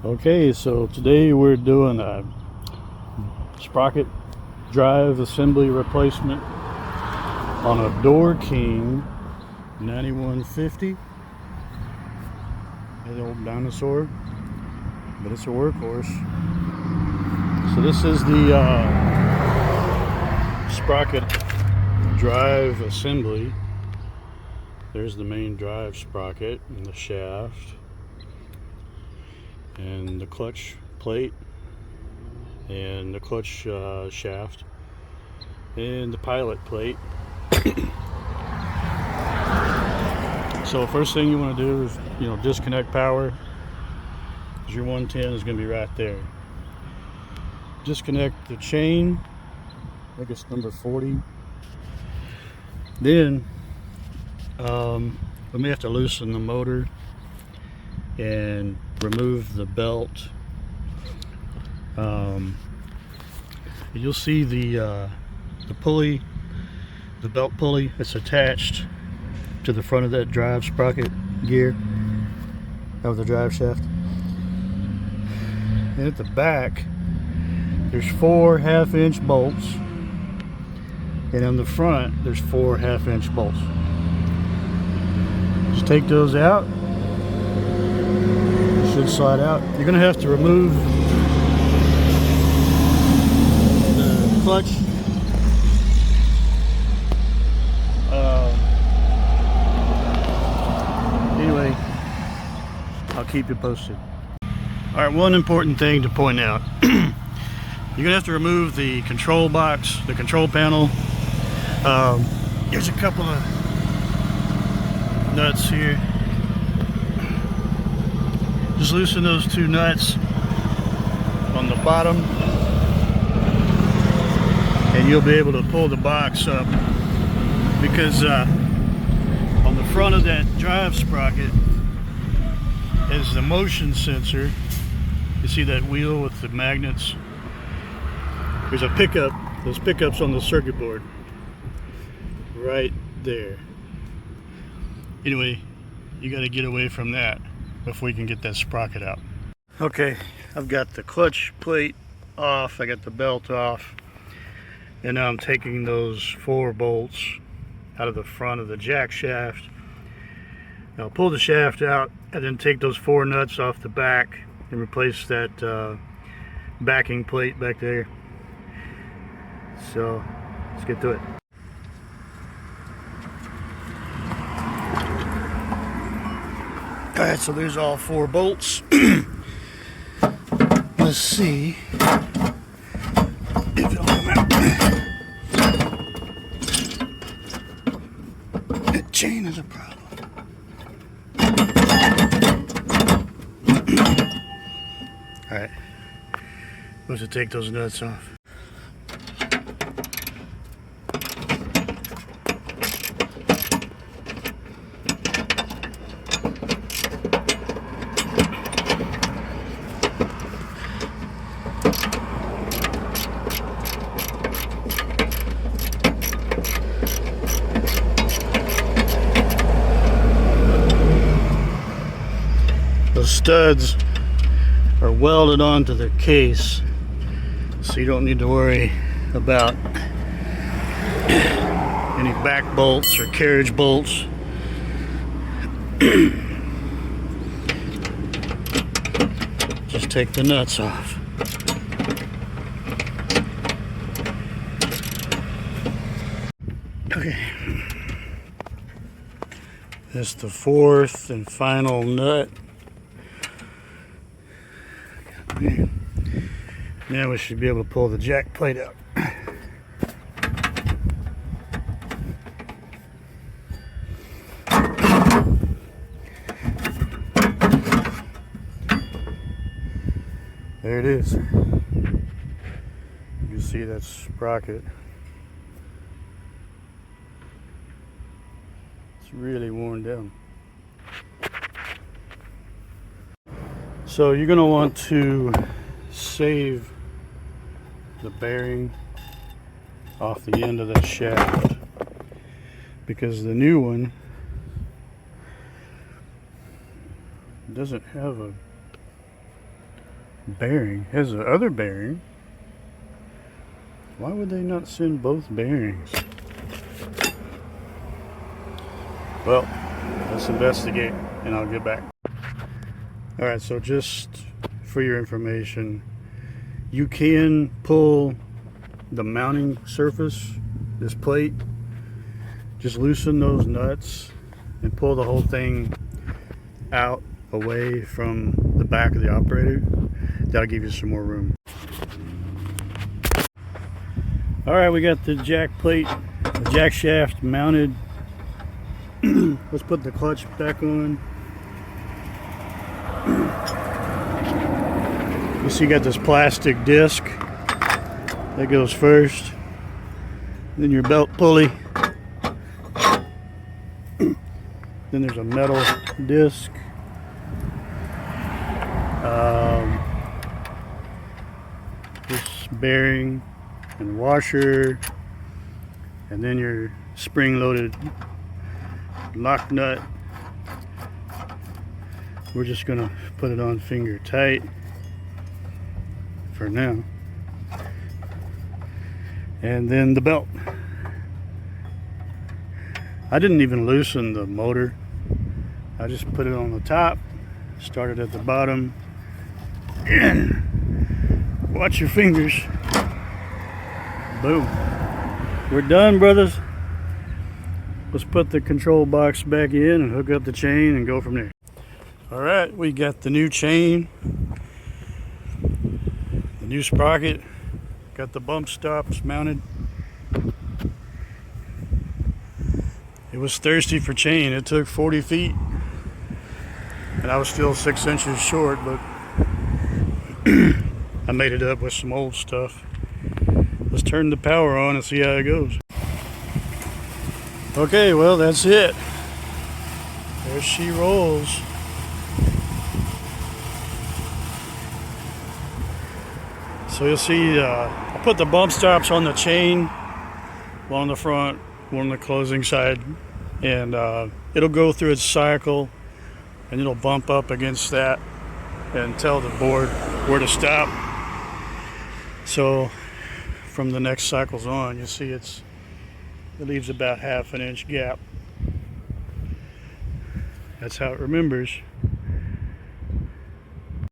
Okay, so today we're doing a sprocket drive assembly replacement on a Doorking 9150. An old dinosaur, but it's a workhorse. So this is the sprocket drive assembly. There's the main drive sprocket and the shaft, and the clutch plate, and the clutch shaft, and the pilot plate. So first thing you want to do is, disconnect power, because your 110 is going to be right there. Disconnect the chain, I think it's number 40. Then we may have to loosen the motor and remove the belt. You'll see the pulley, the belt pulley that's attached to the front of that drive sprocket gear of the drive shaft. And at the back there's 4 1/2-inch bolts, and on the front there's 4 1/2-inch bolts. Just take those out. Should slide out. You're going to have to remove the clutch. Anyway, I'll keep you posted. Alright, one important thing to point out. You're going to have to remove the control box, the control panel. There's a couple of nuts here. Just loosen those 2 nuts on the bottom, and you'll be able to pull the box up, because on the front of that drive sprocket is the motion sensor. You see that wheel with the magnets? There's a pickup, those pickups on the circuit board right there. Anyway, you got to get away from that before we can get that sprocket out. Okay, I've got the clutch plate off, I got the belt off, and now I'm taking those 4 bolts out of the front of the jack shaft. Now I'll pull the shaft out and then take those 4 nuts off the back and replace that backing plate back there. So let's get to it. Alright, so there's all 4 bolts. Let's see if it'll come out. That chain is a problem. Alright, we'll have to take those nuts off. Those studs are welded onto the case, so you don't need to worry about any back bolts or carriage bolts. Just take the nuts off. Okay, that's the 4th and final nut. Now we should be able to pull the jack plate out. There it is. You can see that sprocket. It's really worn down. So you're going to want to save the bearing off the end of that shaft, because the new one doesn't have bearing. Has the other bearing. Why would they not send both bearings? Well, let's investigate and I'll get back. Alright, so just for your information, you can pull the mounting surface, this plate, just loosen those nuts and pull the whole thing out away from the back of the operator. That'll give you some more room. Alright, we got the jack plate, the jack shaft mounted. Let's put the clutch back on. You see you got this plastic disc that goes first, then your belt pulley, then there's a metal disc, this bearing and washer, and then your spring-loaded lock nut. We're just gonna put it on finger tight for now. And then the belt. I didn't even loosen the motor. I just put it on the top, started at the bottom, and watch your fingers. Boom. We're done, brothers. Let's put the control box back in and hook up the chain and go from there. Alright, we got the new chain, the new sprocket, got the bump stops mounted. It was thirsty for chain. It took 40 feet and I was still 6 inches short, but I made it up with some old stuff. Let's turn the power on and see how it goes. Okay, well, that's it. There she rolls. So you'll see, I put the bump stops on the chain, one on the front, one on the closing side, and it'll go through its cycle and it'll bump up against that and tell the board where to stop. So from the next cycles on, you see it leaves about 1/2 inch gap. That's how it remembers.